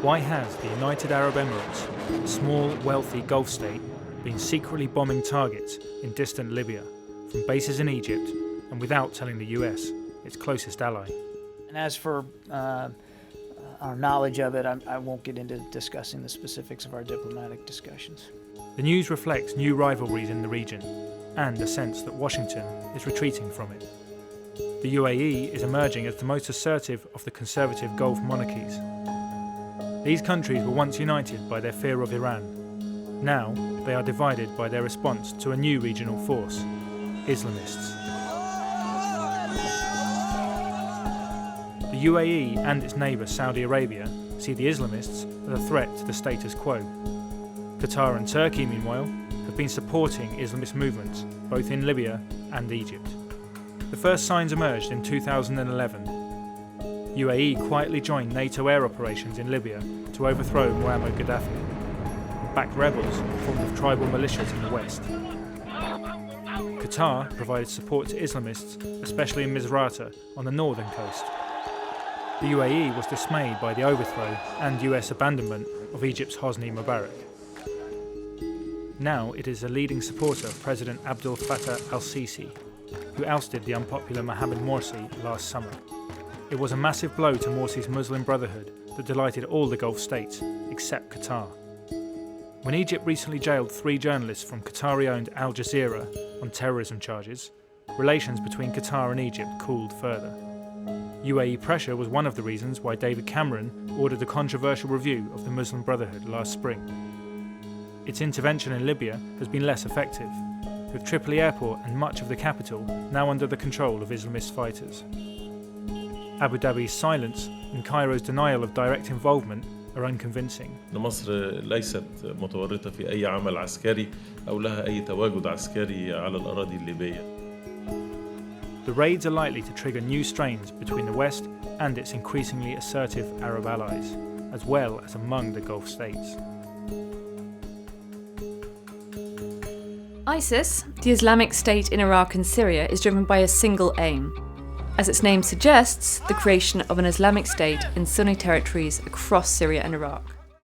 Why has the United Arab Emirates, a small, wealthy Gulf state, been secretly bombing targets in distant Libya, from bases in Egypt, and without telling the US, its closest ally? And as for our knowledge of it, I won't get into discussing the specifics of our diplomatic discussions. The news reflects new rivalries in the region, and a sense that Washington is retreating from it. The UAE is emerging as the most assertive of the conservative Gulf monarchies. These countries were once united by their fear of Iran. Now, they are divided by their response to a new regional force, Islamists. The UAE and its neighbour Saudi Arabia see the Islamists as a threat to the status quo. Qatar and Turkey, meanwhile, have been supporting Islamist movements both in Libya and Egypt. The first signs emerged in 2011. UAE quietly joined NATO air operations in Libya to overthrow Muammar Gaddafi, and backed rebels formed of tribal militias in the west. Qatar provided support to Islamists, especially in Misrata on the northern coast. The UAE was dismayed by the overthrow and US abandonment of Egypt's Hosni Mubarak. Now it is a leading supporter of President Abdel Fattah al-Sisi, who ousted the unpopular Mohamed Morsi last summer. It was a massive blow to Morsi's Muslim Brotherhood that delighted all the Gulf states, except Qatar. When Egypt recently jailed 3 journalists from Qatari-owned Al Jazeera on terrorism charges, relations between Qatar and Egypt cooled further. UAE pressure was one of the reasons why David Cameron ordered a controversial review of the Muslim Brotherhood last spring. Its intervention in Libya has been less effective, with Tripoli airport and much of the capital now under the control of Islamist fighters. Abu Dhabi's silence and Cairo's denial of direct involvement are unconvincing. مصر ليست متورطة في أي عمل عسكري أو لها أي تواجد عسكري على الأراضي الليبية. The raids are likely to trigger new strains between the West and its increasingly assertive Arab allies, as well as among the Gulf states. ISIS, the Islamic State in Iraq and Syria, is driven by a single aim. As its name suggests, the creation of an Islamic State in Sunni territories across Syria and Iraq.